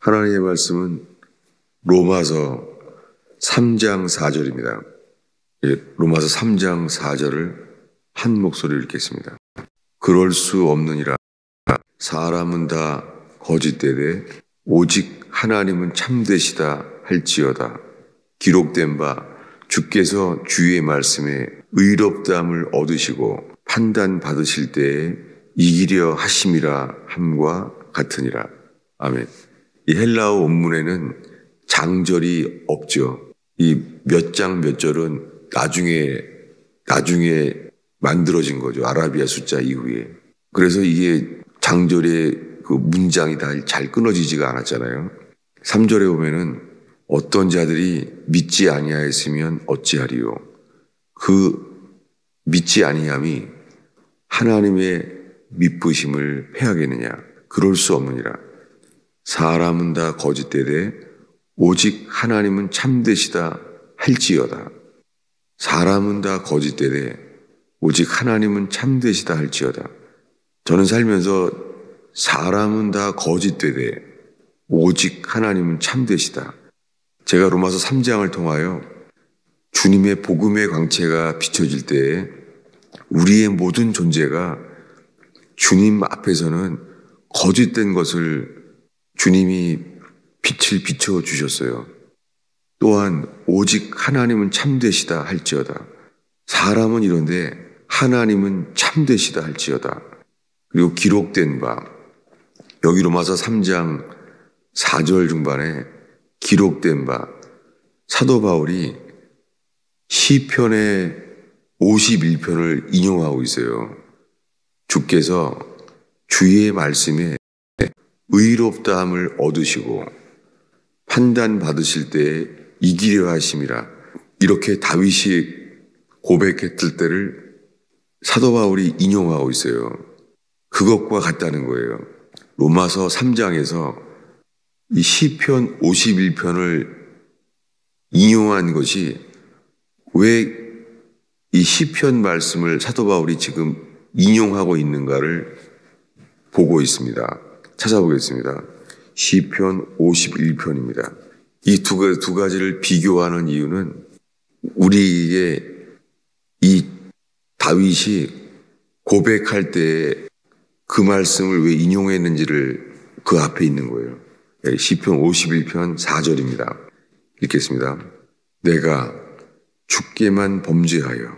하나님의 말씀은 로마서 3장 4절입니다. 로마서 3장 4절을 한 목소리로 읽겠습니다. 그럴 수 없느니라. 사람은 다 거짓되되 오직 하나님은 참되시다 할지어다. 기록된 바 주께서 주의 말씀에 의롭다함을 얻으시고 판단 받으실 때에 이기려 하심이라 함과 같으니라. 아멘. 이 헬라어 원문에는 장절이 없죠. 이 몇 장 몇 절은 나중에 만들어진 거죠. 아라비아 숫자 이후에. 그래서 이게 장절의 그 문장이 다 잘 끊어지지가 않았잖아요. 3절에 보면은 어떤 자들이 믿지 아니하였으면 어찌하리요. 그 믿지 아니함이 하나님의 미쁘심을 패하겠느냐. 그럴 수 없느니라. 사람은 다 거짓되되 오직 하나님은 참되시다 할지어다. 사람은 다 거짓되되 오직 하나님은 참되시다 할지어다. 저는 살면서 사람은 다 거짓되되 오직 하나님은 참되시다. 제가 로마서 3장을 통하여 주님의 복음의 광채가 비춰질 때에 우리의 모든 존재가 주님 앞에서는 거짓된 것을 주님이 빛을 비춰주셨어요. 또한 오직 하나님은 참되시다 할지어다. 사람은 이런데 하나님은 참되시다 할지어다. 그리고 기록된 바, 여기 로마서 3장 4절 중반에 기록된 바, 사도 바울이 시편의 51편을 인용하고 있어요. 주께서 주의 말씀에 의롭다함을 얻으시고 판단 받으실 때에 이기려 하심이라. 이렇게 다윗이 고백했을 때를 사도 바울이 인용하고 있어요. 그것과 같다는 거예요. 로마서 3장에서 이 시편 51편을 인용한 것이 왜 이 시편 말씀을 사도 바울이 지금 인용하고 있는가를 보고 있습니다. 찾아보겠습니다. 시편 51편입니다. 이 두 가지를 비교하는 이유는 우리에게 이 다윗이 고백할 때 그 말씀을 왜 인용했는지를 그 앞에 있는 거예요. 시편 51편 4절입니다. 읽겠습니다. 내가 주께만 범죄하여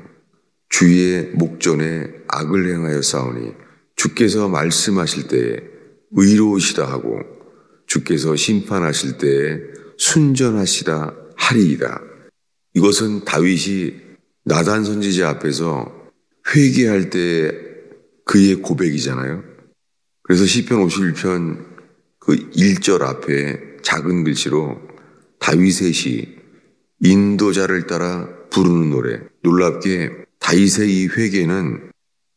주의 목전에 악을 행하여 싸우니 주께서 말씀하실 때에 의로우시다 하고 주께서 심판하실 때에 순전하시다 하리이다. 이것은 다윗이 나단 선지자 앞에서 회개할 때 그의 고백이잖아요. 그래서 시편 51편 그 1절 앞에 작은 글씨로 다윗의 시 인도자를 따라 부르는 노래. 놀랍게 다윗의 이 회개는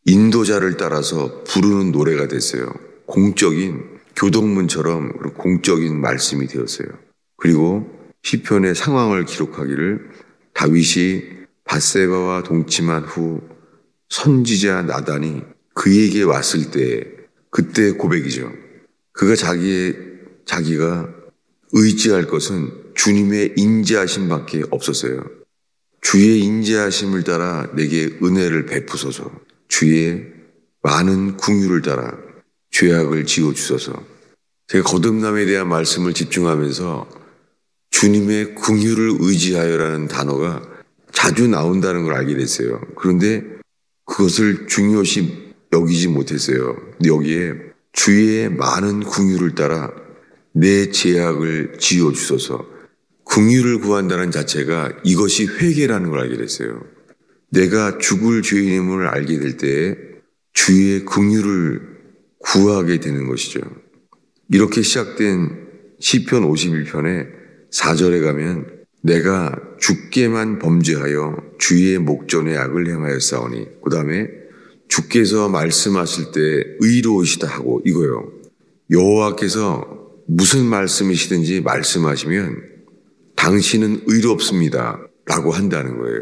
인도자를 따라서 부르는 노래가 됐어요. 공적인 교동문처럼 공적인 말씀이 되었어요. 그리고 시편의 상황을 기록하기를 다윗이 밧세바와 동침한 후 선지자 나단이 그에게 왔을 때 그때 고백이죠. 그가 자기가 의지할 것은 주님의 인자하심밖에 없었어요. 주의 인자하심을 따라 내게 은혜를 베푸소서. 주의 많은 긍휼을 따라 죄악을 지어주소서. 제가 거듭남에 대한 말씀을 집중하면서 주님의 긍휼을 의지하여라는 단어가 자주 나온다는 걸 알게 됐어요. 그런데 그것을 중요시 여기지 못했어요. 근데 여기에 주의 많은 긍휼을 따라 내 죄악을 지어주소서. 긍휼을 구한다는 자체가 이것이 회개라는 걸 알게 됐어요. 내가 죽을 죄인임을 알게 될 때에 주의 긍휼을 구하게 되는 것이죠. 이렇게 시작된 시편 51편의 4절에 가면 내가 주께만 범죄하여 주의 목전에 악을 행하여 싸우니, 그 다음에 주께서 말씀하실 때 의로우시다 하고 이거요. 여호와께서 무슨 말씀이시든지 말씀하시면 당신은 의롭습니다 라고 한다는 거예요.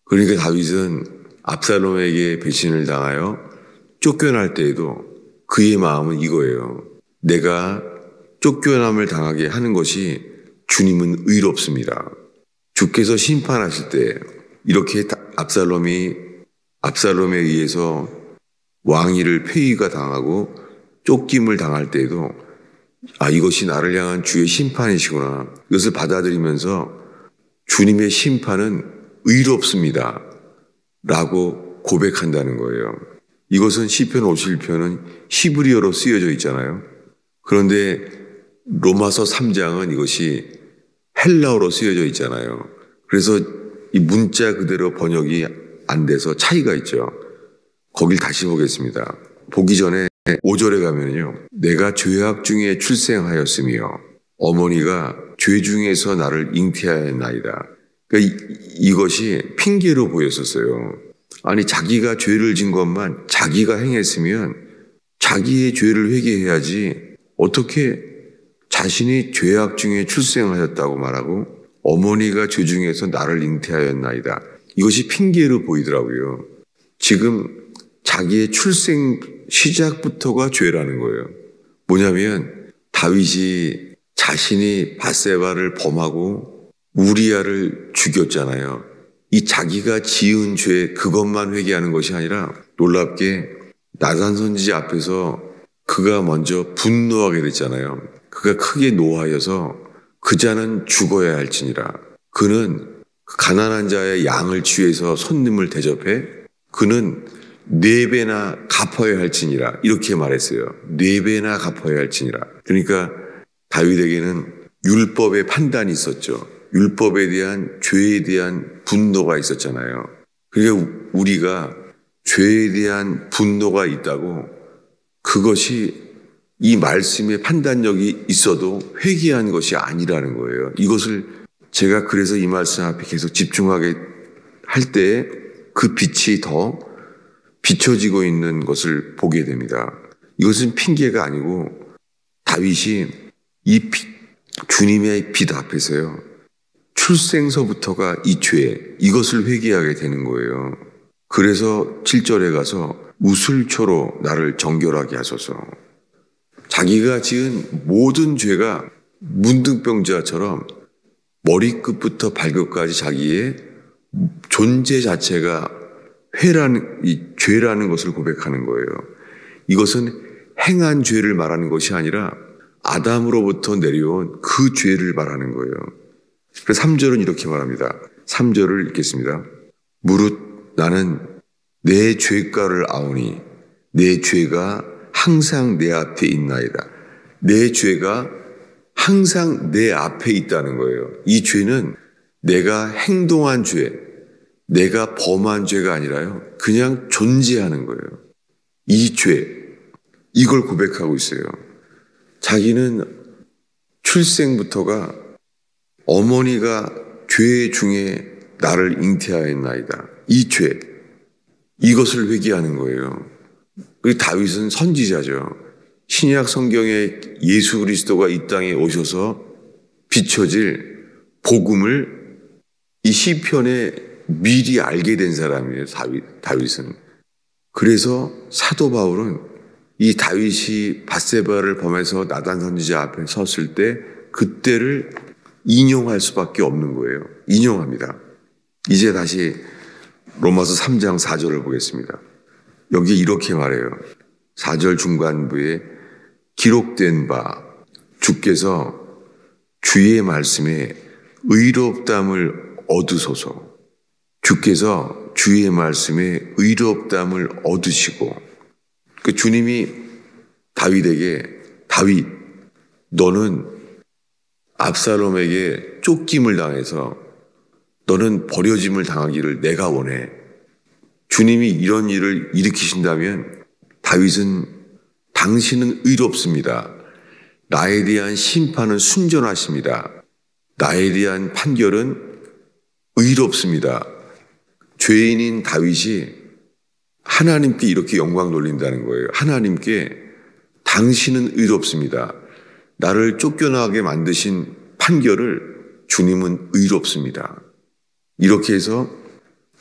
그러니까 다윗은 압살롬에게 배신을 당하여 쫓겨날 때에도 그의 마음은 이거예요. 내가 쫓겨남을 당하게 하는 것이 주님은 의롭습니다. 주께서 심판하실 때 이렇게 압살롬에 의해서 왕위를 폐위가 당하고 쫓김을 당할 때에도 이것이 나를 향한 주의 심판이시구나. 이것을 받아들이면서 주님의 심판은 의롭습니다. 라고 고백한다는 거예요. 이것은 시편 51편은 히브리어로 쓰여져 있잖아요. 그런데 로마서 3장은 이것이 헬라어로 쓰여져 있잖아요. 그래서 이 문자 그대로 번역이 안 돼서 차이가 있죠. 거길 다시 보겠습니다. 보기 전에 5절에 가면요. 내가 죄악 중에 출생하였으며 어머니가 죄 중에서 나를 잉태하였나이다. 그러니까 이것이 핑계로 보였었어요. 아니 자기가 죄를 진 것만 자기가 행했으면 자기의 죄를 회개해야지 어떻게 자신이 죄악 중에 출생하였다고 말하고 어머니가 죄 중에서 나를 잉태하였나이다. 이것이 핑계로 보이더라고요. 지금 자기의 출생 시작부터가 죄라는 거예요. 뭐냐면 다윗이 자신이 밧세바를 범하고 우리아를 죽였잖아요. 이 자기가 지은 죄 그것만 회개하는 것이 아니라 놀랍게 나단 선지자 앞에서 그가 먼저 분노하게 됐잖아요. 그가 크게 노하여서 그 자는 죽어야 할지니라. 그는 가난한 자의 양을 취해서 손님을 대접해 그는 4배나 갚아야 할지니라. 이렇게 말했어요. 4배나 갚아야 할지니라. 그러니까 다윗에게는 율법의 판단이 있었죠. 율법에 대한 죄에 대한 분노가 있었잖아요. 그러니까 우리가 죄에 대한 분노가 있다고 그것이 이 말씀의 판단력이 있어도 회개한 것이 아니라는 거예요. 이것을 제가 그래서 이 말씀 앞에 계속 집중하게 할 때 그 빛이 더 비춰지고 있는 것을 보게 됩니다. 이것은 핑계가 아니고 다윗이 이 주님의 빛 앞에서요. 출생서부터가 이 죄, 이것을 회개하게 되는 거예요. 그래서 7절에 가서 우슬초로 나를 정결하게 하소서. 자기가 지은 모든 죄가 문둥병자처럼 머리끝부터 발끝까지 자기의 존재 자체가 죄라는 것을 고백하는 거예요. 이것은 행한 죄를 말하는 것이 아니라 아담으로부터 내려온 그 죄를 말하는 거예요. 그래서 3절은 이렇게 말합니다. 3절을 읽겠습니다. 무릇 나는 내 죄가를 아오니 내 죄가 항상 내 앞에 있나이다. 내 죄가 항상 내 앞에 있다는 거예요. 이 죄는 내가 행동한 죄, 내가 범한 죄가 아니라요. 그냥 존재하는 거예요. 이 죄, 이걸 고백하고 있어요. 자기는 출생부터가 어머니가 죄 중에 나를 잉태하였나이다. 이 죄, 이것을 회개하는 거예요. 다윗은 선지자죠. 신약 성경에 예수 그리스도가 이 땅에 오셔서 비춰질 복음을 이 시편에 미리 알게 된 사람이에요. 다윗은. 그래서 사도 바울은 이 다윗이 밧세바를 범해서 나단 선지자 앞에 섰을 때 그때를 인용할 수밖에 없는 거예요. 인용합니다. 이제 다시 로마서 3장 4절을 보겠습니다. 여기 이렇게 말해요. 4절 중간부에 기록된 바 주께서 주의 말씀에 의롭담을 얻으소서. 주께서 주의 말씀에 의롭담을 얻으시고 그 주님이 다윗에게 다윗 너는 압살롬에게 쫓김을 당해서 너는 버려짐을 당하기를 내가 원해. 주님이 이런 일을 일으키신다면 다윗은 당신은 의롭습니다. 나에 대한 심판은 순전하십니다. 나에 대한 판결은 의롭습니다. 죄인인 다윗이 하나님께 이렇게 영광 돌린다는 거예요. 하나님께 당신은 의롭습니다. 나를 쫓겨나게 만드신 판결을 주님은 의롭습니다. 이렇게 해서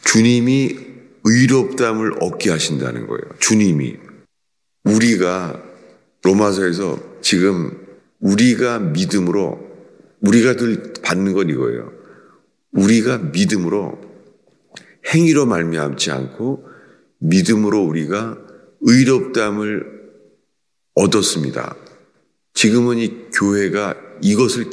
주님이 의롭담을 얻게 하신다는 거예요. 주님이. 우리가 로마서에서 지금 우리가 믿음으로, 우리가 늘 받는 건 이거예요. 우리가 믿음으로 행위로 말미암지 않고 믿음으로 우리가 의롭다함을 얻었습니다. 지금은 이 교회가 이것을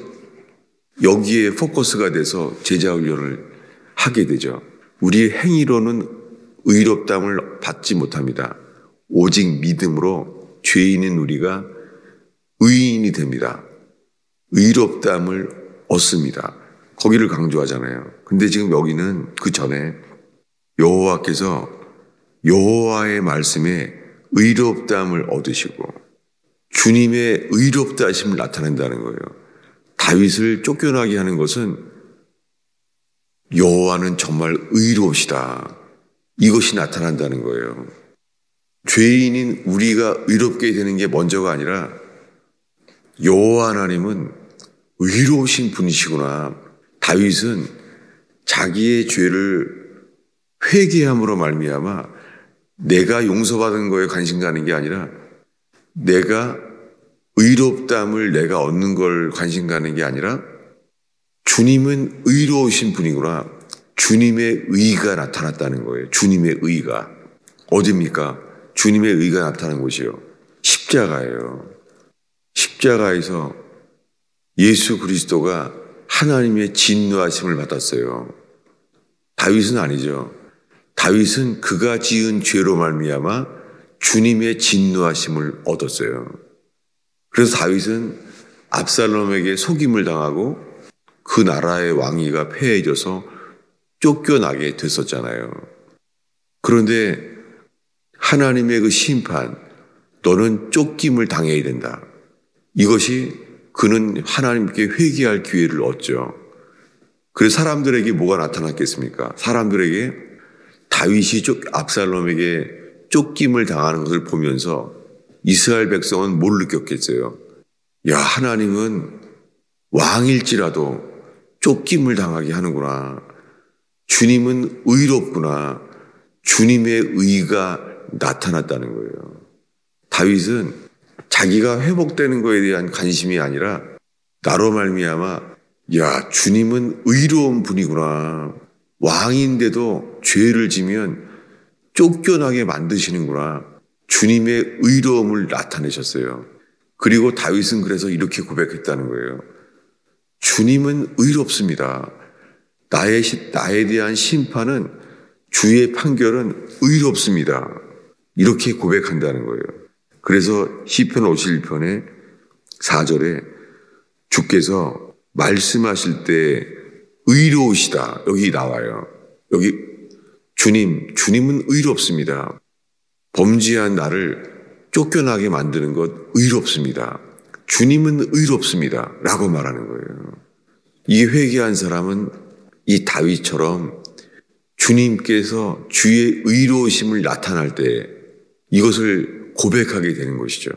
여기에 포커스가 돼서 제자훈련을 하게 되죠. 우리 행위로는 의롭다함을 받지 못합니다. 오직 믿음으로 죄인인 우리가 의인이 됩니다. 의롭다함을 얻습니다. 거기를 강조하잖아요. 근데 지금 여기는 그 전에 여호와께서 여호와의 말씀에 의롭다함을 얻으시고 주님의 의롭다 하심을 나타낸다는 거예요. 다윗을 쫓겨나게 하는 것은 여호와는 정말 의로우시다, 이것이 나타난다는 거예요. 죄인인 우리가 의롭게 되는 게 먼저가 아니라 여호와 하나님은 의로우신 분이시구나. 다윗은 자기의 죄를 회개함으로 말미암아 내가 용서받은 거에 관심 가는 게 아니라 내가 의롭다함을 내가 얻는 걸 관심 가는 게 아니라 주님은 의로우신 분이구나. 주님의 의가 나타났다는 거예요. 주님의 의가. 어디입니까? 주님의 의가 나타난 곳이요. 십자가예요. 십자가에서 예수 그리스도가 하나님의 진노하심을 받았어요. 다윗은 아니죠. 다윗은 그가 지은 죄로 말미암아 주님의 진노하심을 얻었어요. 그래서 다윗은 압살롬에게 속임을 당하고 그 나라의 왕위가 패해져서 쫓겨나게 됐었잖아요. 그런데 하나님의 그 심판, 너는 쫓김을 당해야 된다. 이것이 그는 하나님께 회개할 기회를 얻죠. 그래서 사람들에게 뭐가 나타났겠습니까? 사람들에게 다윗이 압살롬에게 쫓김을 당하는 것을 보면서 이스라엘 백성은 뭘 느꼈겠어요? 야, 하나님은 왕일지라도 쫓김을 당하게 하는구나. 주님은 의롭구나. 주님의 의가 나타났다는 거예요. 다윗은 자기가 회복되는 것에 대한 관심이 아니라 나로 말미암아 야, 주님은 의로운 분이구나. 왕인데도 죄를 지면 쫓겨나게 만드시는구나. 주님의 의로움을 나타내셨어요. 그리고 다윗은 그래서 이렇게 고백했다는 거예요. 주님은 의롭습니다. 나에 대한 심판은, 주의 판결은 의롭습니다. 이렇게 고백한다는 거예요. 그래서 시편 51편의 4절에 주께서 말씀하실 때 의로우시다, 여기 나와요. 여기 주님은 의롭습니다. 범죄한 나를 쫓겨나게 만드는 것 의롭습니다. 주님은 의롭습니다 라고 말하는 거예요. 이 회개한 사람은 이 다윗처럼 주님께서 주의 의로우심을 나타날 때 이것을 고백하게 되는 것이죠.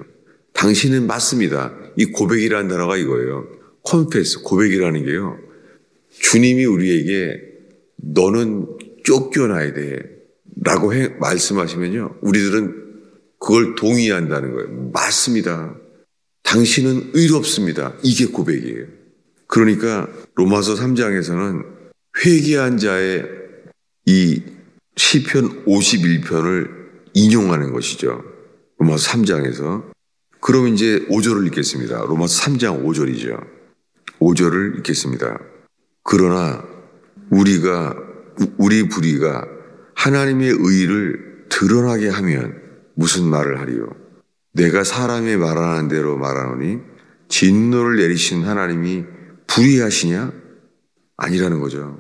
당신은 맞습니다. 이 고백이라는 단어가 이거예요. confess, 고백이라는 게요. 주님이 우리에게 너는 쫓겨나야 돼 라고 말씀하시면요, 우리들은 그걸 동의한다는 거예요. 맞습니다. 당신은 의롭습니다. 이게 고백이에요. 그러니까 로마서 3장에서는 회개한 자의 이 시편 51편을 인용하는 것이죠. 로마서 3장에서. 그럼 이제 5절을 읽겠습니다. 로마서 3장 5절이죠. 5절을 읽겠습니다. 그러나 우리 불의가 하나님의 의를 드러나게 하면 무슨 말을 하리요? 내가 사람이 말하는 대로 말하노니 진노를 내리신 하나님이 불의하시냐? 아니라는 거죠.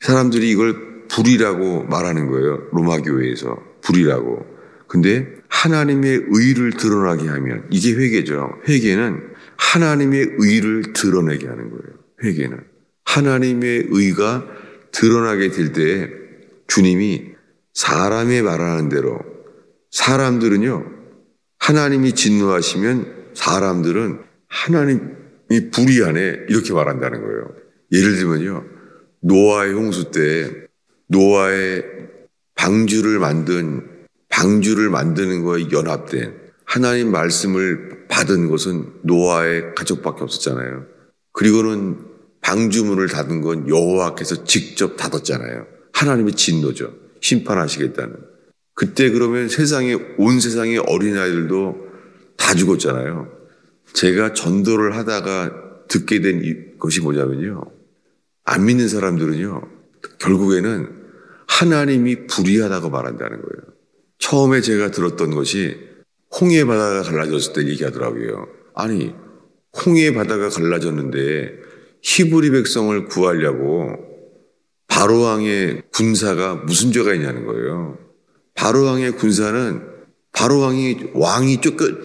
사람들이 이걸 불의라고 말하는 거예요. 로마 교회에서 불의라고. 근데 하나님의 의를 드러나게 하면, 이게 회개죠. 회개는 하나님의 의를 드러내게 하는 거예요. 회개는 하나님의 의가 드러나게 될 때 주님이 사람이 말하는 대로, 사람들은요, 하나님이 진노하시면 사람들은 하나님이 불의하네 이렇게 말한다는 거예요. 예를 들면요, 노아의 홍수 때 노아의 방주를 만드는 거에 연합된, 하나님 말씀을 받은 것은 노아의 가족밖에 없었잖아요. 그리고는 방주문을 닫은 건 여호와께서 직접 닫았잖아요. 하나님의 진노죠. 심판하시겠다는. 그때 그러면 온 세상의 어린아이들도 다 죽었잖아요. 제가 전도를 하다가 듣게 된 것이 뭐냐면요. 안 믿는 사람들은요. 결국에는 하나님이 불의하다고 말한다는 거예요. 처음에 제가 들었던 것이 홍해 바다가 갈라졌을 때 얘기하더라고요. 아니, 홍해 바다가 갈라졌는데 히브리 백성을 구하려고 바로왕의 군사가 무슨 죄가 있냐는 거예요. 바로왕의 군사는 왕이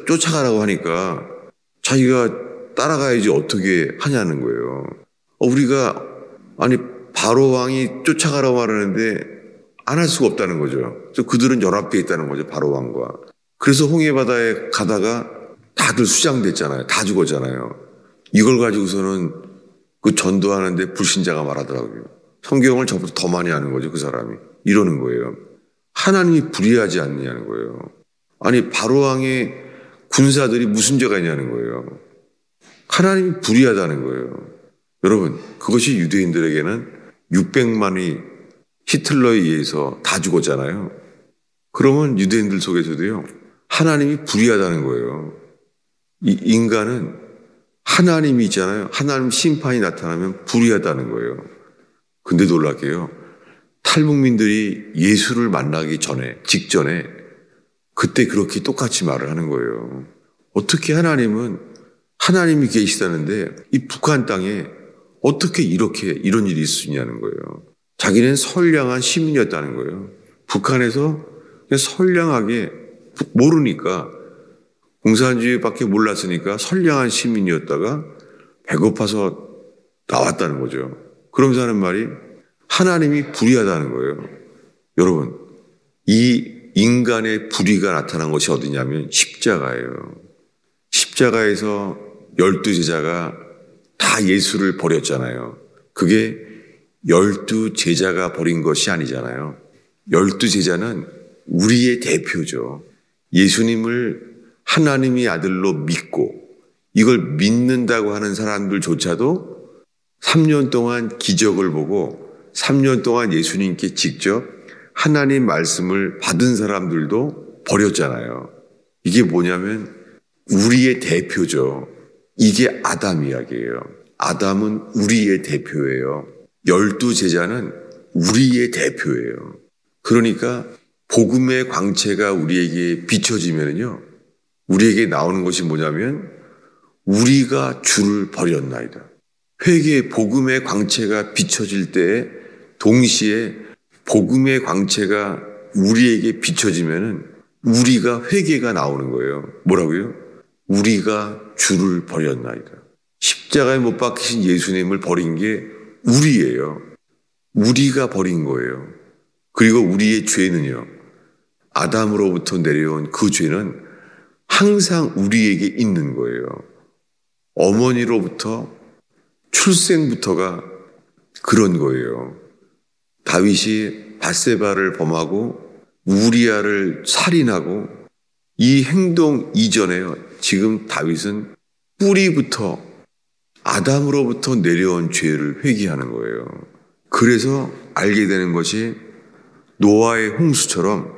쫓아가라고 하니까 자기가 따라가야지 어떻게 하냐는 거예요. 우리가 바로왕이 쫓아가라고 하는데 안 할 수가 없다는 거죠. 그래서 그들은 연합되어 있다는 거죠. 바로왕과. 그래서 홍해바다에 가다가 다들 수장됐잖아요. 다 죽었잖아요. 이걸 가지고서는 그 전도하는데 불신자가 말하더라고요. 성경을 저보다 더 많이 아는 거죠. 그 사람이. 이러는 거예요. 하나님이 불의하지 않느냐는 거예요. 아니, 바로왕의 군사들이 무슨 죄가 있냐는 거예요. 하나님이 불의하다는 거예요. 여러분, 그것이 유대인들에게는 600만이 히틀러에 의해서 다 죽었잖아요. 그러면 유대인들 속에서도요, 하나님이 불의하다는 거예요. 이 인간은 하나님이 있잖아요. 하나님 심판이 나타나면 불의하다는 거예요. 근데 놀랍게요, 탈북민들이 예수를 만나기 직전에 그때 그렇게 똑같이 말을 하는 거예요. 어떻게 하나님이 계시다는데 이 북한 땅에 어떻게 이런 일이 있으냐는 거예요. 자기는 선량한 시민이었다는 거예요. 북한에서 그냥 선량하게 모르니까 공산주의밖에 몰랐으니까 선량한 시민이었다가 배고파서 나왔다는 거죠. 그러면서 하는 말이 하나님이 불의하다는 거예요. 여러분, 이 인간의 불의가 나타난 것이 어디냐면 십자가예요. 십자가에서 12제자가 다 예수를 버렸잖아요. 그게 12제자가 버린 것이 아니잖아요. 12제자는 우리의 대표죠. 예수님을 하나님의 아들로 믿고 이걸 믿는다고 하는 사람들조차도 3년 동안 기적을 보고 3년 동안 예수님께 직접 하나님 말씀을 받은 사람들도 버렸잖아요. 이게 뭐냐면 우리의 대표죠. 이게 아담 이야기예요. 아담은 우리의 대표예요. 12제자는 우리의 대표예요. 그러니까 복음의 광채가 우리에게 비춰지면요, 우리에게 나오는 것이 뭐냐면 우리가 주를 버렸나이다. 회개의 복음의 광채가 비춰질 때에 동시에 복음의 광채가 우리에게 비춰지면은 우리가 회개가 나오는 거예요. 뭐라고요? 우리가 주를 버렸나이다. 십자가에 못 박히신 예수님을 버린 게 우리예요. 우리가 버린 거예요. 그리고 우리의 죄는요, 아담으로부터 내려온 그 죄는 항상 우리에게 있는 거예요. 어머니로부터 출생부터가 그런 거예요. 다윗이 밧세바를 범하고 우리아를 살인하고 이 행동 이전에요, 지금 다윗은 뿌리부터 아담으로부터 내려온 죄를 회개하는 거예요. 그래서 알게 되는 것이 노아의 홍수처럼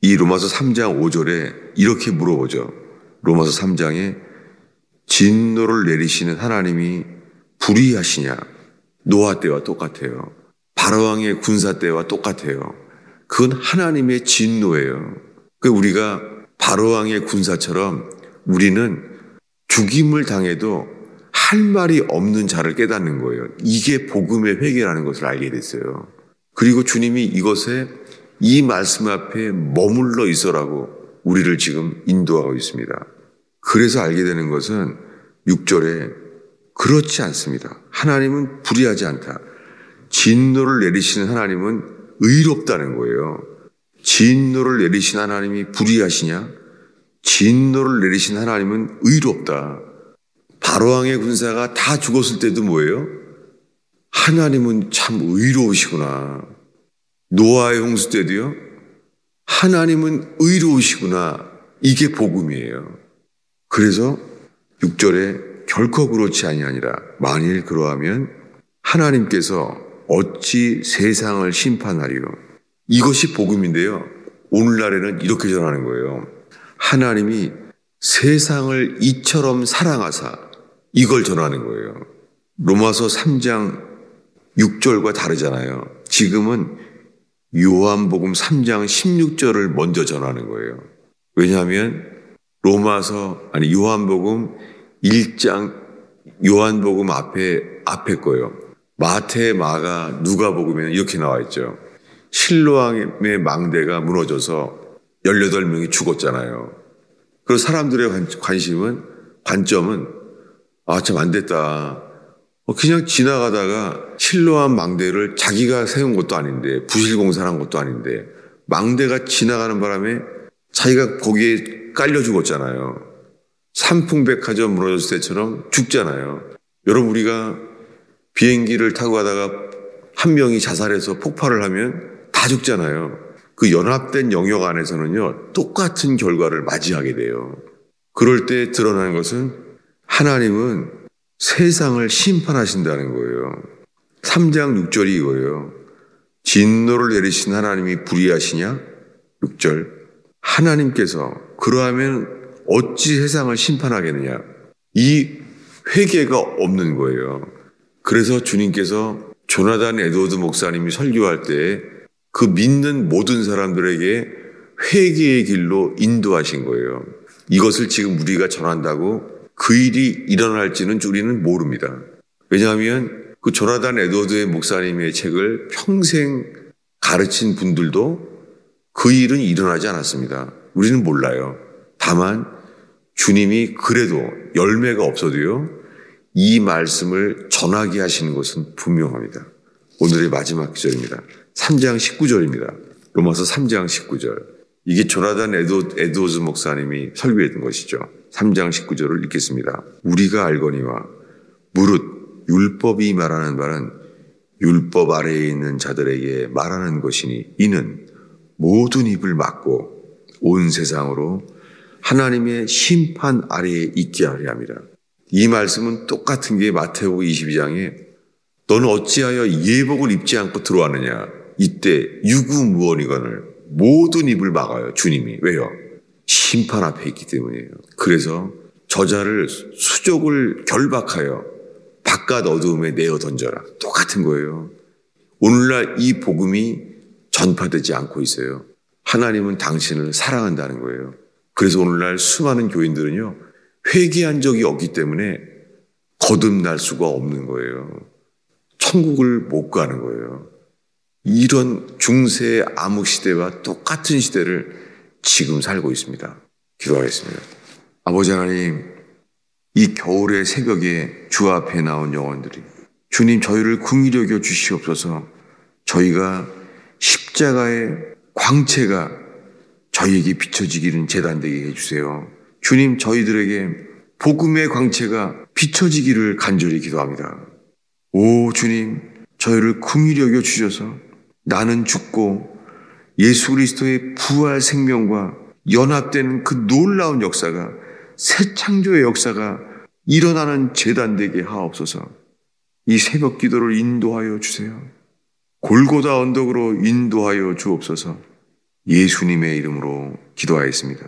이 로마서 3장 5절에 이렇게 물어보죠. 로마서 3장에 진노를 내리시는 하나님이 불의하시냐? 노아 때와 똑같아요. 바로왕의 군사 때와 똑같아요. 그건 하나님의 진노예요. 우리가 바로왕의 군사처럼 우리는 죽임을 당해도 할 말이 없는 자를 깨닫는 거예요. 이게 복음의 회개라는 것을 알게 됐어요. 그리고 주님이 이것에 이 말씀 앞에 머물러 있어라고 우리를 지금 인도하고 있습니다. 그래서 알게 되는 것은 6절에 그렇지 않습니다. 하나님은 불의하지 않다. 진노를 내리시는 하나님은 의롭다는 거예요. 진노를 내리신 하나님이 불의하시냐? 진노를 내리신 하나님은 의롭다. 바로왕의 군사가 다 죽었을 때도 뭐예요? 하나님은 참 의로우시구나. 노아의 홍수 때도요, 하나님은 의로우시구나. 이게 복음이에요. 그래서 6절에 결코 그렇지 아니하니라. 만일 그러하면 하나님께서 어찌 세상을 심판하리요. 이것이 복음인데요. 오늘날에는 이렇게 전하는 거예요. 하나님이 세상을 이처럼 사랑하사, 이걸 전하는 거예요. 로마서 3장 6절과 다르잖아요. 지금은 요한복음 3장 16절을 먼저 전하는 거예요. 왜냐하면 요한복음 1장, 요한복음 앞에 거예요. 마태, 마가, 누가복음에는 이렇게 나와 있죠. 실로암의 망대가 무너져서 18명이 죽었잖아요. 그래서 사람들의 관점은 참 안 됐다. 그냥 지나가다가 실로암 망대를 자기가 세운 것도 아닌데, 부실공사한 것도 아닌데, 망대가 지나가는 바람에 자기가 거기에 깔려 죽었잖아요. 삼풍백화점 무너졌을 때처럼 죽잖아요. 여러분, 우리가 비행기를 타고 가다가 한 명이 자살해서 폭발을 하면 다 죽잖아요. 그 연합된 영역 안에서는요, 똑같은 결과를 맞이하게 돼요. 그럴 때 드러나는 것은 하나님은 세상을 심판하신다는 거예요. 3장 6절이 이거예요. 진노를 내리신 하나님이 불의하시냐? 6절. 하나님께서 그러하면 어찌 세상을 심판하겠느냐? 이 회개가 없는 거예요. 그래서 주님께서 조나단 에드워드 목사님이 설교할 때 그 믿는 모든 사람들에게 회개의 길로 인도하신 거예요. 이것을 지금 우리가 전한다고 그 일이 일어날지는 우리는 모릅니다. 왜냐하면 그 조나단 에드워드 목사님의 책을 평생 가르친 분들도 그 일은 일어나지 않았습니다. 우리는 몰라요. 다만 주님이 그래도 열매가 없어도요, 이 말씀을 전하게 하시는 것은 분명합니다. 오늘의 마지막 기절입니다. 3장 19절입니다. 로마서 3장 19절. 이게 조나단 에드워즈 목사님이 설교했던 것이죠. 3장 19절을 읽겠습니다. 우리가 알거니와 무릇 율법이 말하는 바는 율법 아래에 있는 자들에게 말하는 것이니 이는 모든 입을 막고 온 세상으로 하나님의 심판 아래에 있게 하려 함이라. 이 말씀은 똑같은 게 마태복음 22장에 너는 어찌하여 예복을 입지 않고 들어왔느냐. 이때 유구무원이거늘 모든 입을 막아요. 주님이. 왜요? 심판 앞에 있기 때문이에요. 그래서 저자를 수족을 결박하여 바깥 어두움에 내어 던져라. 똑같은 거예요. 오늘날 이 복음이 전파되지 않고 있어요. 하나님은 당신을 사랑한다는 거예요. 그래서 오늘날 수많은 교인들은요, 회개한 적이 없기 때문에 거듭날 수가 없는 거예요. 천국을 못 가는 거예요. 이런 중세의 암흑 시대와 똑같은 시대를 지금 살고 있습니다. 기도하겠습니다. 아버지 하나님, 이 겨울의 새벽에 주 앞에 나온 영혼들이 주님 저희를 긍휼히 여겨 주시옵소서. 저희가 십자가의 광채가 저희에게 비춰지기는 제단되게 해주세요. 주님 저희들에게 복음의 광채가 비춰지기를 간절히 기도합니다. 오 주님 저희를 긍휼히 여겨 주셔서 나는 죽고 예수 그리스도의 부활 생명과 연합되는 그 놀라운 역사가 새 창조의 역사가 일어나는 제단되게 하옵소서. 이 새벽 기도를 인도하여 주세요. 골고다 언덕으로 인도하여 주옵소서. 예수님의 이름으로 기도하였습니다.